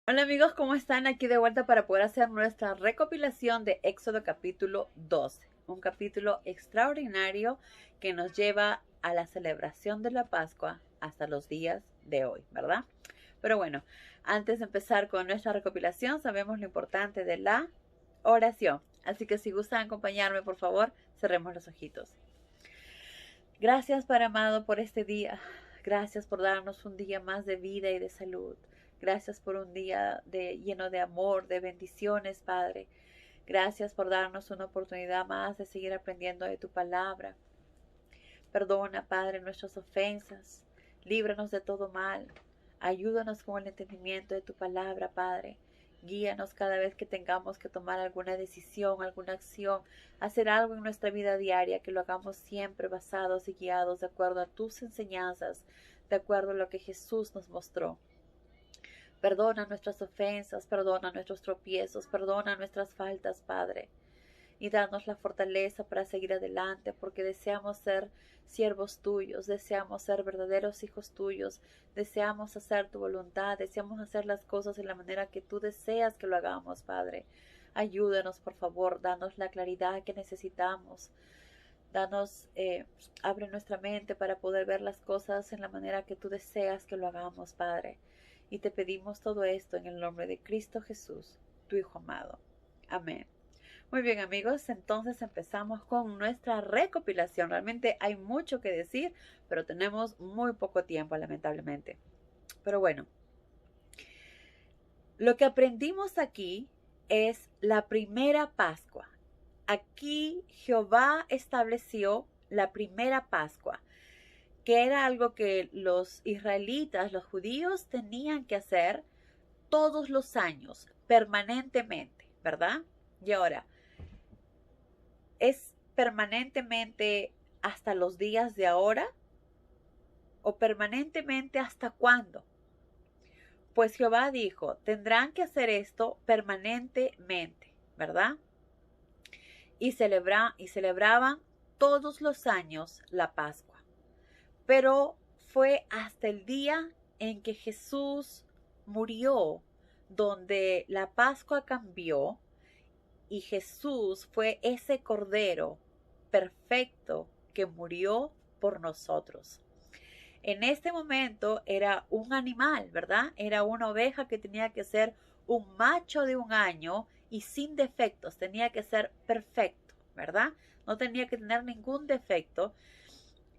Hola amigos, ¿cómo están? Aquí de vuelta para poder hacer nuestra recopilación de Éxodo capítulo 12, un capítulo extraordinario que nos lleva a la celebración de la Pascua hasta los días de hoy, ¿verdad? Pero bueno, antes de empezar con nuestra recopilación, sabemos lo importante de la oración. Así que si gustan acompañarme, por favor, cerremos los ojitos. Gracias, Padre amado, por este día. Gracias por darnos un día más de vida y de salud. Gracias por un día lleno de amor, de bendiciones, Padre. Gracias por darnos una oportunidad más de seguir aprendiendo de tu palabra. Perdona, Padre, nuestras ofensas. Líbranos de todo mal. Ayúdanos con el entendimiento de tu palabra, Padre. Guíanos cada vez que tengamos que tomar alguna decisión, alguna acción, hacer algo en nuestra vida diaria, que lo hagamos siempre basados y guiados de acuerdo a tus enseñanzas, de acuerdo a lo que Jesús nos mostró. Perdona nuestras ofensas, perdona nuestros tropiezos, perdona nuestras faltas, Padre. Y danos la fortaleza para seguir adelante, porque deseamos ser siervos tuyos, deseamos ser verdaderos hijos tuyos, deseamos hacer tu voluntad, deseamos hacer las cosas de la manera que tú deseas que lo hagamos, Padre. Ayúdanos, por favor, danos la claridad que necesitamos. Danos, abre nuestra mente para poder ver las cosas en la manera que tú deseas que lo hagamos, Padre. Y te pedimos todo esto en el nombre de Cristo Jesús, tu Hijo amado. Amén. Muy bien amigos, entonces empezamos con nuestra recopilación. Realmente hay mucho que decir, pero tenemos muy poco tiempo, lamentablemente. Pero bueno, lo que aprendimos aquí es la primera Pascua. Aquí Jehová estableció la primera Pascua, que era algo que los israelitas, los judíos, tenían que hacer todos los años, permanentemente, ¿verdad? Y ahora, ¿es permanentemente hasta los días de ahora? ¿O permanentemente hasta cuándo? Pues Jehová dijo, tendrán que hacer esto permanentemente, ¿verdad? Y celebraban todos los años la Pascua. Pero fue hasta el día en que Jesús murió donde la Pascua cambió y Jesús fue ese cordero perfecto que murió por nosotros. En este momento era un animal, ¿verdad? Era una oveja que tenía que ser un macho de 1 año y sin defectos, tenía que ser perfecto, ¿verdad? No tenía que tener ningún defecto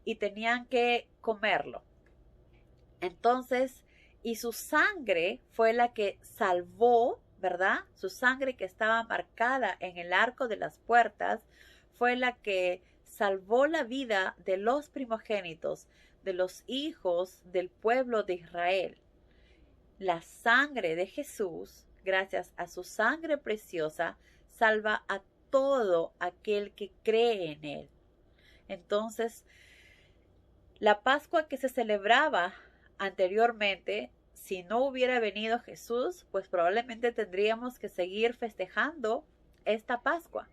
y tenían que comerlo. Entonces, y su sangre fue la que salvó, ¿verdad? Su sangre que estaba marcada en el arco de las puertas fue la que salvó la vida de los primogénitos, de los hijos del pueblo de Israel. La sangre de Jesús, gracias a su sangre preciosa, salva a todo aquel que cree en él. Entonces, la Pascua que se celebraba anteriormente, si no hubiera venido Jesús, pues probablemente tendríamos que seguir festejando esta Pascua.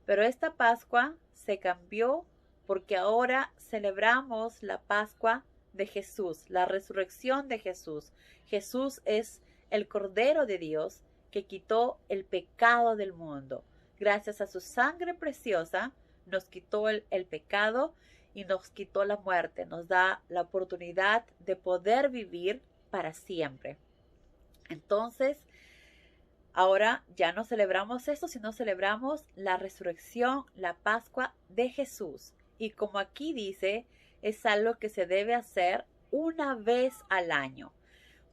Pero esta Pascua se cambió porque ahora celebramos la Pascua de Jesús, la resurrección de Jesús. Jesús es el Cordero de Dios que quitó el pecado del mundo. Gracias a su sangre preciosa nos quitó el pecado y nos quitó la muerte, nos da la oportunidad de poder vivir para siempre. Entonces, ahora ya no celebramos eso, sino celebramos la resurrección, la Pascua de Jesús. Y como aquí dice, es algo que se debe hacer una vez al año.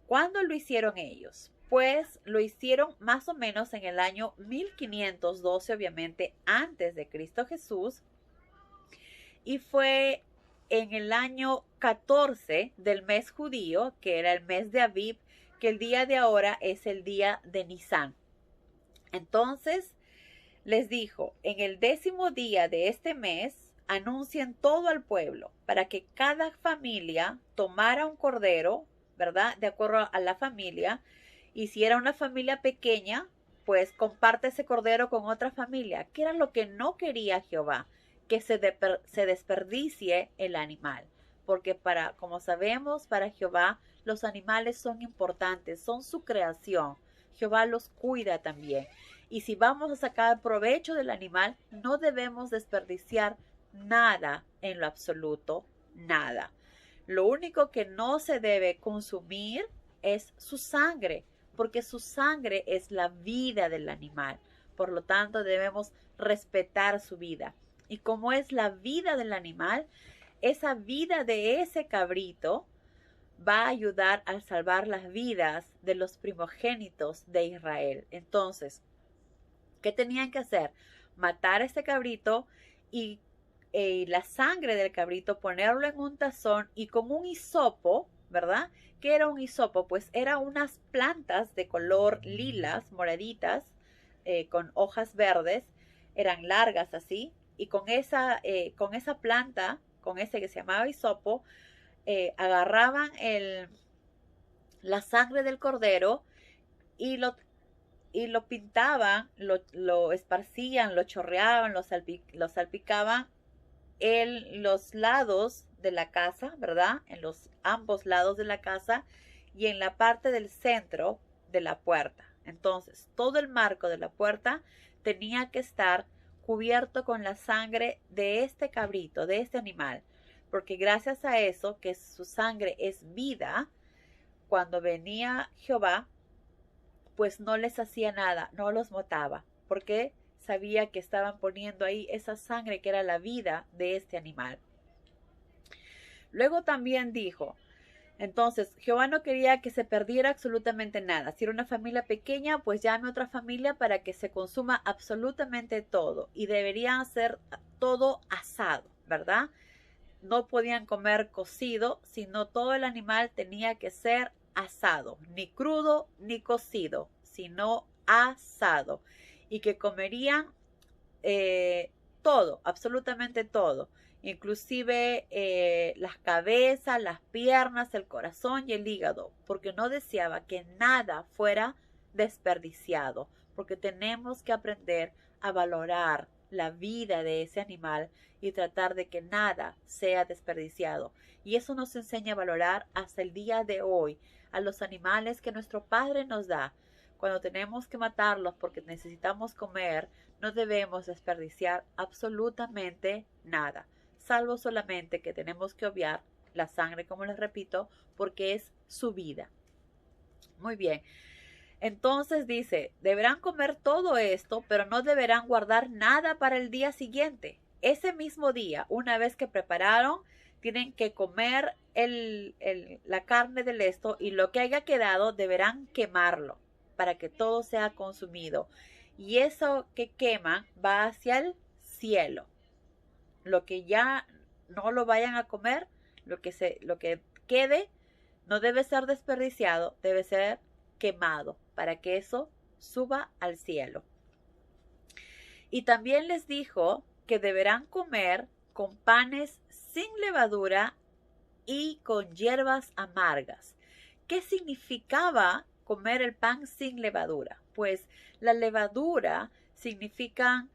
¿Cuándo lo hicieron ellos? Pues lo hicieron más o menos en el año 1512, obviamente antes de Cristo Jesús, y fue en el año 14 del mes judío, que era el mes de Aviv, que el día de ahora es el día de Nisan. Entonces les dijo, en el 10º día de este mes, anuncien todo al pueblo, para que cada familia tomara un cordero, ¿verdad? De acuerdo a la familia, y si era una familia pequeña, pues comparte ese cordero con otra familia, que era lo que no quería Jehová, que se desperdicie el animal. porque como sabemos, para Jehová los animales son importantes, son su creación. Jehová los cuida también. Y si vamos a sacar provecho del animal, no debemos desperdiciar nada en lo absoluto, nada. Lo único que no se debe consumir es su sangre, porque su sangre es la vida del animal. Por lo tanto, debemos respetar su vida. Y como es la vida del animal, esa vida de ese cabrito va a ayudar a salvar las vidas de los primogénitos de Israel. Entonces, ¿qué tenían que hacer? Matar a este cabrito y la sangre del cabrito, ponerlo en un tazón y con un hisopo, ¿verdad? ¿Qué era un hisopo? Pues eran unas plantas de color lilas, moraditas, con hojas verdes, eran largas así, y con esa planta, con ese que se llamaba hisopo, agarraban la sangre del cordero y lo pintaban, lo esparcían, lo chorreaban, lo salpicaban en los lados de la casa, ¿verdad? En los ambos lados de la casa y en la parte del centro de la puerta. Entonces, todo el marco de la puerta tenía que estar cubierto con la sangre de este cabrito, de este animal, porque gracias a eso, que su sangre es vida, cuando venía Jehová, pues no les hacía nada, no los mataba, porque sabía que estaban poniendo ahí esa sangre que era la vida de este animal. Luego también dijo, entonces Jehová no quería que se perdiera absolutamente nada. Si era una familia pequeña, pues llame a otra familia para que se consuma absolutamente todo. Y deberían hacer todo asado, ¿verdad? No podían comer cocido, sino todo el animal tenía que ser asado, ni crudo ni cocido, sino asado. Y que comerían todo, absolutamente todo, inclusive las cabezas, las piernas, el corazón y el hígado, porque no deseaba que nada fuera desperdiciado, porque tenemos que aprender a valorar la vida de ese animal y tratar de que nada sea desperdiciado. Y eso nos enseña a valorar hasta el día de hoy a los animales que nuestro Padre nos da. Cuando tenemos que matarlos porque necesitamos comer, no debemos desperdiciar absolutamente nada, salvo solamente que tenemos que obviar la sangre, como les repito, porque es su vida. Muy bien. Entonces dice, deberán comer todo esto, pero no deberán guardar nada para el día siguiente. Ese mismo día, una vez que prepararon, tienen que comer la carne del esto y lo que haya quedado deberán quemarlo para que todo sea consumido. Y eso que queman va hacia el cielo. Lo que ya no lo vayan a comer, lo que quede, no debe ser desperdiciado, debe ser quemado para que eso suba al cielo. Y también les dijo que deberán comer con panes sin levadura y con hierbas amargas. ¿Qué significaba comer el pan sin levadura? Pues la levadura significa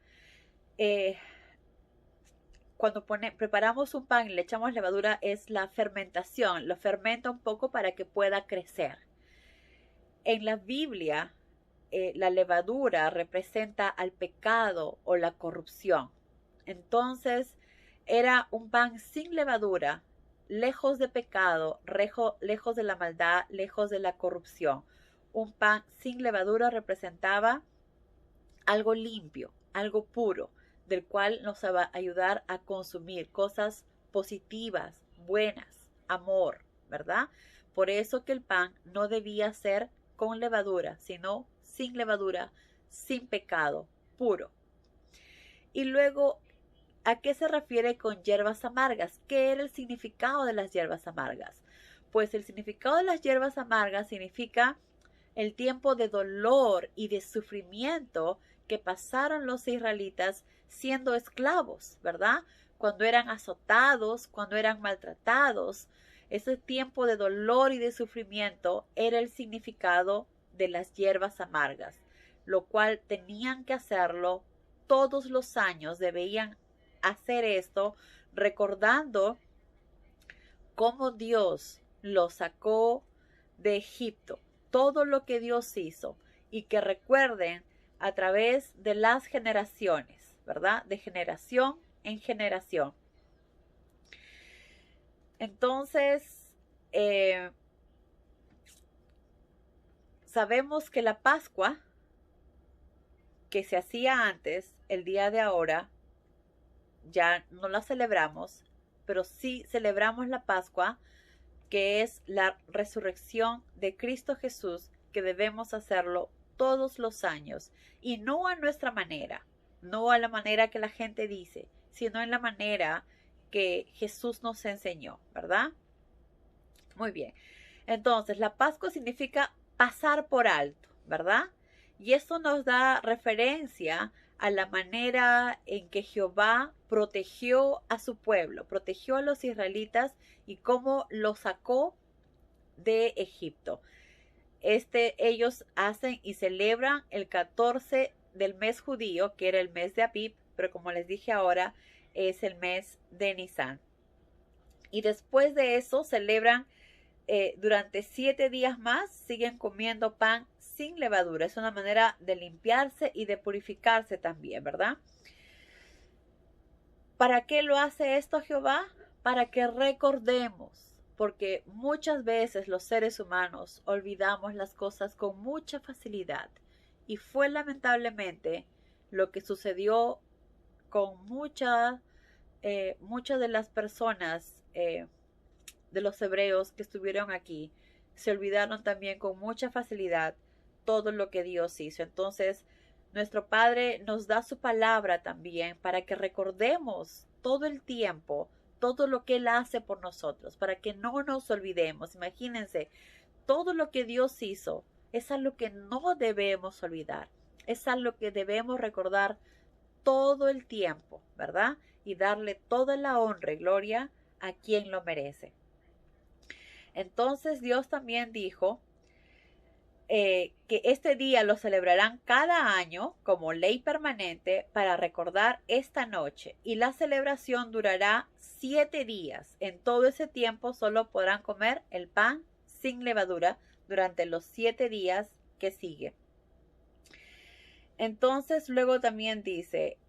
cuando preparamos un pan y le echamos levadura es la fermentación, lo fermenta un poco para que pueda crecer. En la Biblia, la levadura representa al pecado o la corrupción. Entonces, era un pan sin levadura, lejos de pecado, lejos de la maldad, lejos de la corrupción. Un pan sin levadura representaba algo limpio, algo puro, del cual nos va a ayudar a consumir cosas positivas, buenas, amor, ¿verdad? Por eso que el pan no debía ser con levadura, sino sin levadura, sin pecado, puro. Y luego, ¿a qué se refiere con hierbas amargas? ¿Qué era el significado de las hierbas amargas? Pues el significado de las hierbas amargas significa el tiempo de dolor y de sufrimiento que pasaron los israelitas siendo esclavos, ¿verdad? Cuando eran azotados, cuando eran maltratados. Ese tiempo de dolor y de sufrimiento era el significado de las hierbas amargas, lo cual tenían que hacerlo todos los años, debían hacer esto recordando cómo Dios los sacó de Egipto, todo lo que Dios hizo, y que recuerden a través de las generaciones, ¿verdad? De generación en generación. Entonces, sabemos que la Pascua que se hacía antes, el día de ahora, ya no la celebramos, pero sí celebramos la Pascua, que es la resurrección de Cristo Jesús, que debemos hacerlo todos los años, y no a nuestra manera, no a la manera que la gente dice, sino en la manera que Jesús nos enseñó, ¿verdad? Muy bien. Entonces, la Pascua significa pasar por alto, ¿verdad? Y esto nos da referencia a la manera en que Jehová protegió a su pueblo, protegió a los israelitas y cómo los sacó de Egipto. Ellos hacen y celebran el 14 del mes judío, que era el mes de Abib, pero como les dije ahora, es el mes de Nisan. Y después de eso celebran durante 7 días más, siguen comiendo pan sin levadura. Es una manera de limpiarse y de purificarse también, ¿verdad? ¿Para qué lo hace esto Jehová? Para que recordemos, porque muchas veces los seres humanos olvidamos las cosas con mucha facilidad. Y fue lamentablemente lo que sucedió con muchas de las personas de los hebreos que estuvieron aquí. Se olvidaron también con mucha facilidad todo lo que Dios hizo. Entonces, nuestro Padre nos da su palabra también para que recordemos todo el tiempo todo lo que Él hace por nosotros, para que no nos olvidemos. Imagínense, todo lo que Dios hizo es algo que no debemos olvidar, es algo que debemos recordar todo el tiempo, ¿verdad? Y darle toda la honra y gloria a quien lo merece. Entonces Dios también dijo que este día lo celebrarán cada año como ley permanente para recordar esta noche, y la celebración durará 7 días. En todo ese tiempo solo podrán comer el pan sin levadura durante los 7 días que siguen. Entonces luego también dice,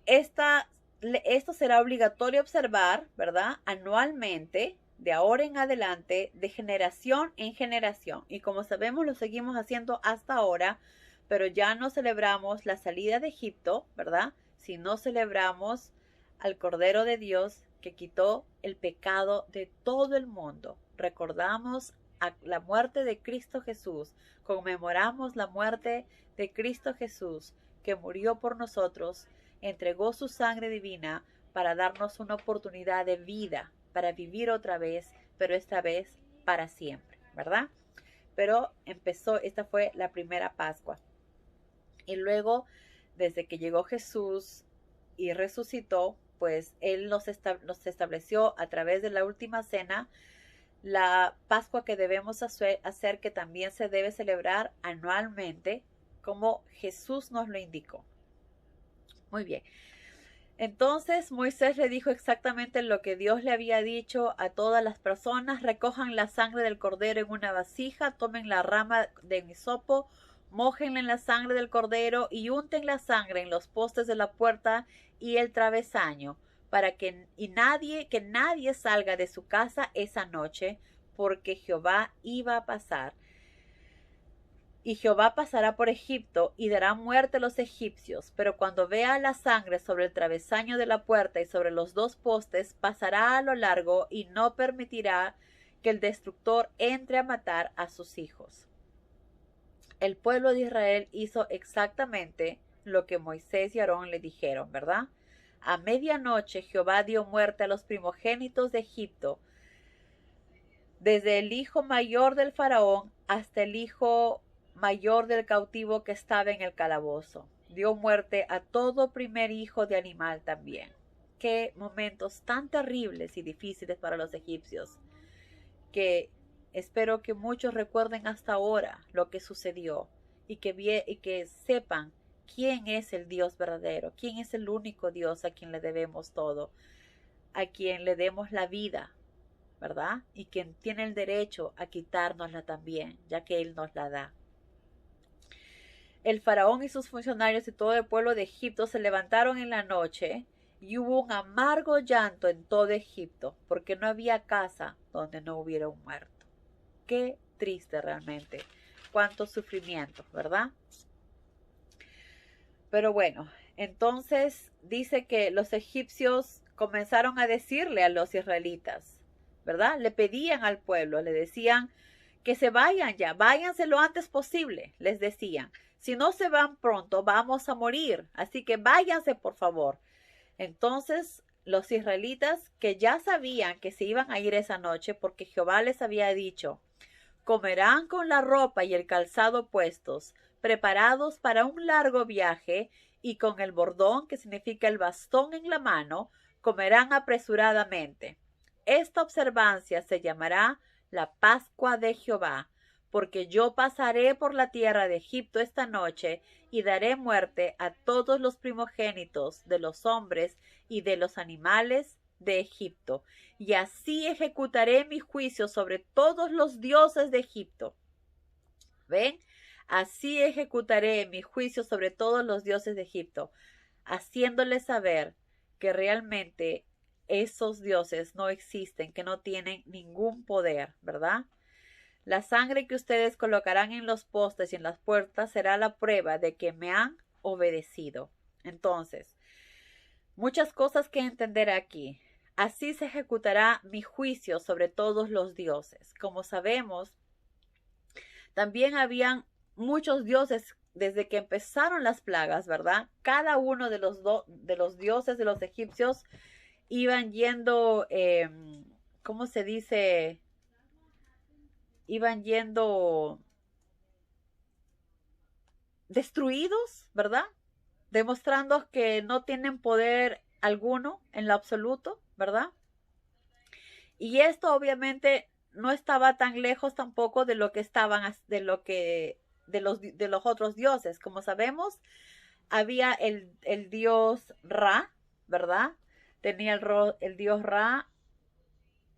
esto será obligatorio observar, ¿verdad? Anualmente, de ahora en adelante, de generación en generación. Y como sabemos, lo seguimos haciendo hasta ahora, pero ya no celebramos la salida de Egipto, ¿verdad? Sino celebramos al Cordero de Dios que quitó el pecado de todo el mundo. Recordamos la muerte de Cristo Jesús, conmemoramos la muerte de Cristo Jesús, que murió por nosotros, entregó su sangre divina para darnos una oportunidad de vida, para vivir otra vez, pero esta vez para siempre, ¿verdad? Pero esta fue la primera Pascua. Y luego, desde que llegó Jesús y resucitó, pues Él nos estableció a través de la última cena la Pascua que debemos hacer, que también se debe celebrar anualmente, como Jesús nos lo indicó. Muy bien. Entonces Moisés le dijo exactamente lo que Dios le había dicho a todas las personas: recojan la sangre del cordero en una vasija, tomen la rama de hisopo, mójenla en la sangre del cordero y unten la sangre en los postes de la puerta y el travesaño, para que nadie salga de su casa esa noche, porque Jehová iba a pasar. Y Jehová pasará por Egipto y dará muerte a los egipcios, pero cuando vea la sangre sobre el travesaño de la puerta y sobre los 2 postes, pasará a lo largo y no permitirá que el destructor entre a matar a sus hijos. El pueblo de Israel hizo exactamente lo que Moisés y Aarón le dijeron, ¿verdad? A medianoche Jehová dio muerte a los primogénitos de Egipto, desde el hijo mayor del faraón hasta el hijo mayor del cautivo que estaba en el calabozo. Dio muerte a todo primer hijo de animal también. Qué momentos tan terribles y difíciles para los egipcios, que espero que muchos recuerden hasta ahora lo que sucedió y que sepan quién es el Dios verdadero, quién es el único Dios a quien le debemos todo. a quien le demos la vida, ¿verdad? Y quien tiene el derecho a quitárnosla también, ya que Él nos la da. El faraón y sus funcionarios y todo el pueblo de Egipto se levantaron en la noche y hubo un amargo llanto en todo Egipto, porque no había casa donde no hubiera un muerto. Qué triste realmente. Cuánto sufrimiento, ¿verdad? Pero bueno, entonces dice que los egipcios comenzaron a decirle a los israelitas, ¿verdad? Le pedían al pueblo, le decían que se vayan ya, váyanse lo antes posible, les decían. Si no se van pronto, vamos a morir, así que váyanse por favor. Entonces los israelitas, que ya sabían que se iban a ir esa noche porque Jehová les había dicho, comerán con la ropa y el calzado puestos, preparados para un largo viaje, y con el bordón, que significa el bastón en la mano, comerán apresuradamente. Esta observancia se llamará la Pascua de Jehová, porque yo pasaré por la tierra de Egipto esta noche y daré muerte a todos los primogénitos de los hombres y de los animales de Egipto, y así ejecutaré mi juicio sobre todos los dioses de Egipto. ¿Ven? Así ejecutaré mi juicio sobre todos los dioses de Egipto, haciéndoles saber que realmente esos dioses no existen, que no tienen ningún poder, ¿verdad? La sangre que ustedes colocarán en los postes y en las puertas será la prueba de que me han obedecido. Entonces, muchas cosas que entender aquí. Así se ejecutará mi juicio sobre todos los dioses. Como sabemos, también habían muchos dioses desde que empezaron las plagas, ¿verdad? Cada uno de los dioses de los egipcios iban yendo, ¿cómo se dice? Iban yendo destruidos, ¿verdad? Demostrando que no tienen poder alguno en lo absoluto, ¿verdad? Y esto obviamente no estaba tan lejos tampoco de lo que estaban, de los otros dioses. Como sabemos, había el dios Ra, ¿verdad? Tenía el dios Ra,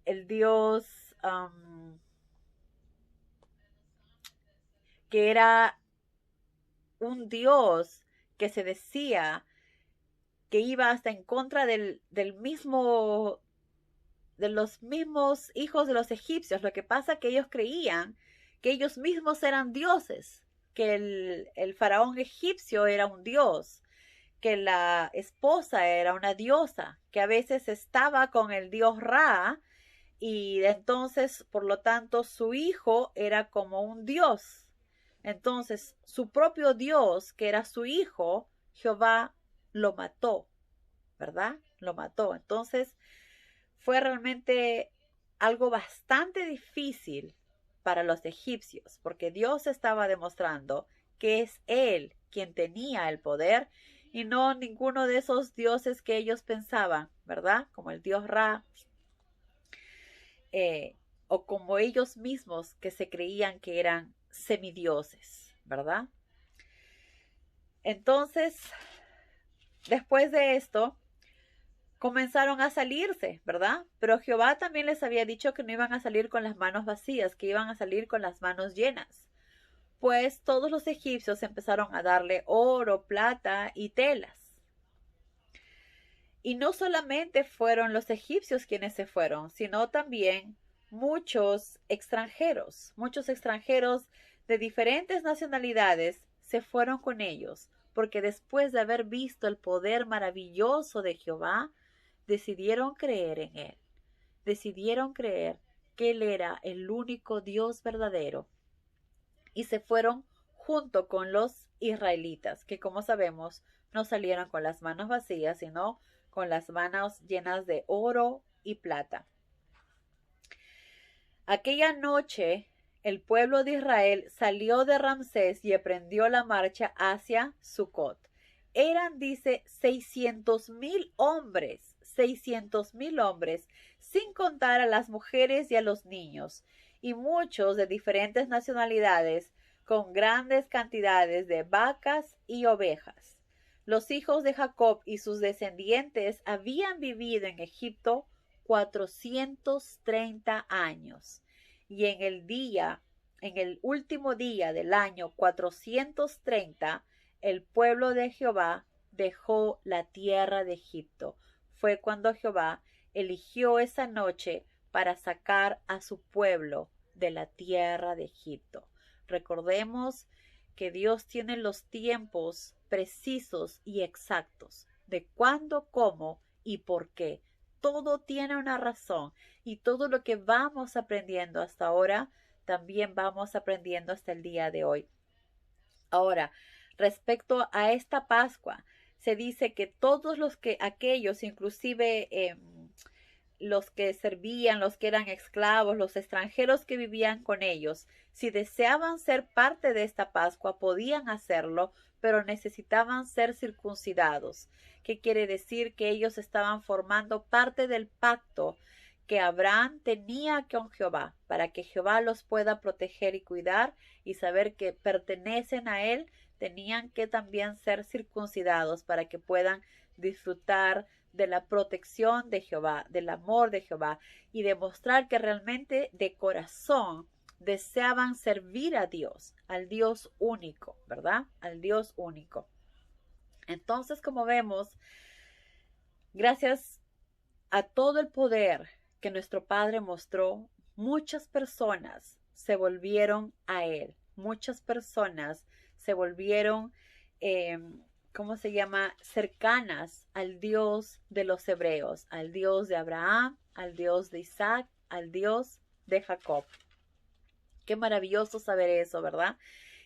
el dios que era un dios que se decía que iba hasta en contra de los mismos hijos de los egipcios. Lo que pasa es que ellos creían que ellos mismos eran dioses, que el faraón egipcio era un dios, que la esposa era una diosa, que a veces estaba con el dios Ra, y entonces, por lo tanto, su hijo era como un dios. Entonces, su propio Dios, que era su hijo, Jehová lo mató, ¿verdad? Lo mató. Entonces, fue realmente algo bastante difícil para los egipcios, porque Dios estaba demostrando que es Él quien tenía el poder y no ninguno de esos dioses que ellos pensaban, ¿verdad? Como el dios Ra, o como ellos mismos que se creían que eran semidioses, ¿verdad? Entonces, después de esto, comenzaron a salirse, ¿verdad? Pero Jehová también les había dicho que no iban a salir con las manos vacías, que iban a salir con las manos llenas. Pues todos los egipcios empezaron a darle oro, plata y telas. Y no solamente fueron los egipcios quienes se fueron, sino también muchos extranjeros de diferentes nacionalidades se fueron con ellos, porque después de haber visto el poder maravilloso de Jehová, decidieron creer en Él. Decidieron creer que Él era el único Dios verdadero. Y se fueron junto con los israelitas, que como sabemos, no salieron con las manos vacías, sino con las manos llenas de oro y plata. Aquella noche, el pueblo de Israel salió de Ramsés y emprendió la marcha hacia Sucot. Eran, dice, 600,000 hombres, 600,000 hombres, sin contar a las mujeres y a los niños, y muchos de diferentes nacionalidades, con grandes cantidades de vacas y ovejas. Los hijos de Jacob y sus descendientes habían vivido en Egipto 430 años. Y en el último día del año 430, el pueblo de Jehová dejó la tierra de Egipto. Fue cuando Jehová eligió esa noche para sacar a su pueblo de la tierra de Egipto. Recordemos que Dios tiene los tiempos precisos y exactos de cuándo, cómo y por qué. Todo tiene una razón y todo lo que vamos aprendiendo hasta ahora, también vamos aprendiendo hasta el día de hoy. Ahora, respecto a esta Pascua, se dice que todos aquellos, inclusive los que servían, los que eran esclavos, los extranjeros que vivían con ellos, si deseaban ser parte de esta Pascua, podían hacerlo, pero necesitaban ser circuncidados. ¿Qué quiere decir? Que ellos estaban formando parte del pacto que Abraham tenía con Jehová, para que Jehová los pueda proteger y cuidar y saber que pertenecen a él. Tenían que también ser circuncidados para que puedan disfrutar de la protección de Jehová, del amor de Jehová, y demostrar que realmente de corazón deseaban servir a Dios, al Dios único, ¿verdad? Al Dios único. Entonces, como vemos, gracias a todo el poder que nuestro Padre mostró, muchas personas se volvieron a Él. Muchas personas se volvieron ¿cómo se llama? Cercanas al Dios de los hebreos, al Dios de Abraham, al Dios de Isaac, al Dios de Jacob. Qué maravilloso saber eso, ¿verdad?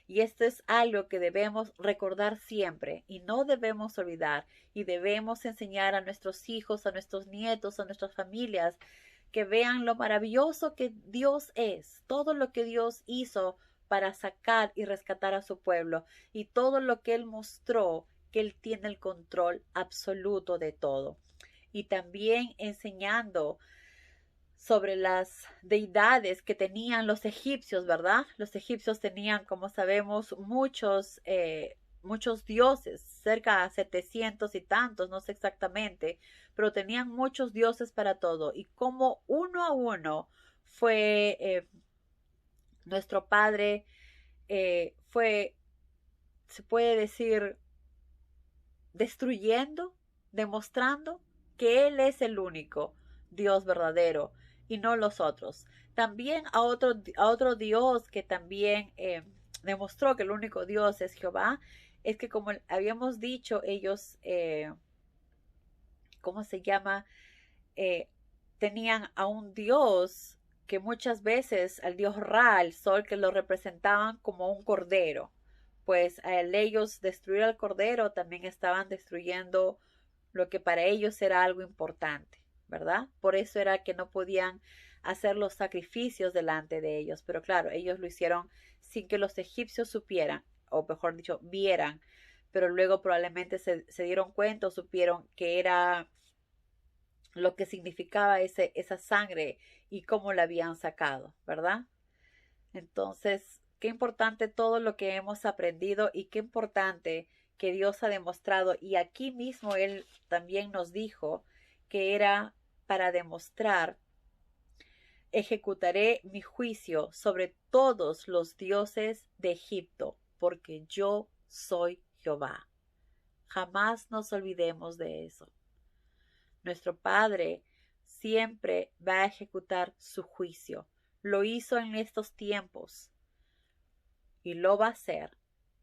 Y esto es algo que debemos recordar siempre y no debemos olvidar, y debemos enseñar a nuestros hijos, a nuestros nietos, a nuestras familias, que vean lo maravilloso que Dios es, todo lo que Dios hizo para sacar y rescatar a su pueblo, y todo lo que Él mostró, que Él tiene el control absoluto de todo. Y también enseñando sobre las deidades que tenían los egipcios, ¿verdad? Los egipcios tenían, como sabemos, muchos dioses, cerca de 700 y tantos, no sé exactamente, pero tenían muchos dioses para todo. Y como uno a uno fue nuestro Padre, se puede decir, destruyendo, demostrando que Él es el único Dios verdadero y no los otros. También a otro Dios que también demostró que el único Dios es Jehová, es que, como habíamos dicho, ellos, ¿cómo se llama? Tenían a un Dios que muchas veces, al Dios Ra, el sol, que lo representaban como un cordero. Pues al ellos destruir al cordero, también estaban destruyendo lo que para ellos era algo importante, ¿verdad? Por eso era que no podían hacer los sacrificios delante de ellos. Pero claro, ellos lo hicieron sin que los egipcios supieran, o mejor dicho, vieran. Pero luego probablemente se dieron cuenta o supieron que era lo que significaba esa sangre y cómo la habían sacado, ¿verdad? Entonces, qué importante todo lo que hemos aprendido y qué importante que Dios ha demostrado. Y aquí mismo Él también nos dijo que era para demostrar: ejecutaré mi juicio sobre todos los dioses de Egipto, porque yo soy Jehová. Jamás nos olvidemos de eso. Nuestro Padre siempre va a ejecutar su juicio. Lo hizo en estos tiempos y lo va a hacer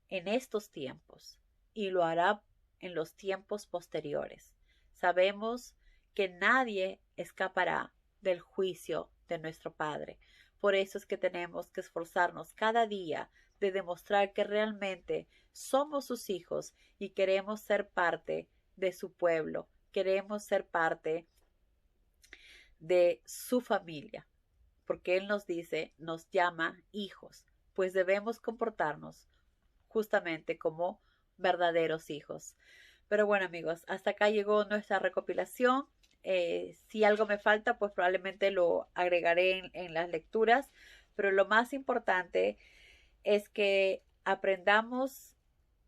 en estos tiempos y lo hará en los tiempos posteriores. Sabemos que nadie escapará del juicio de nuestro Padre. Por eso es que tenemos que esforzarnos cada día de demostrar que realmente somos sus hijos y queremos ser parte de su pueblo. Queremos ser parte de su familia, porque Él nos dice, nos llama hijos, pues debemos comportarnos justamente como verdaderos hijos. Pero bueno, amigos, hasta acá llegó nuestra recopilación. Si algo me falta, pues probablemente lo agregaré en las lecturas, pero lo más importante es que aprendamos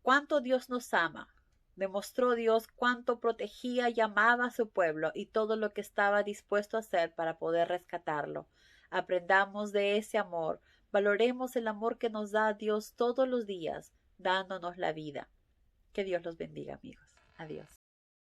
cuánto Dios nos ama, Demostró Dios cuánto protegía y amaba a su pueblo y todo lo que estaba dispuesto a hacer para poder rescatarlo. Aprendamos de ese amor, valoremos el amor que nos da Dios todos los días, dándonos la vida. Que Dios los bendiga, amigos. Adiós.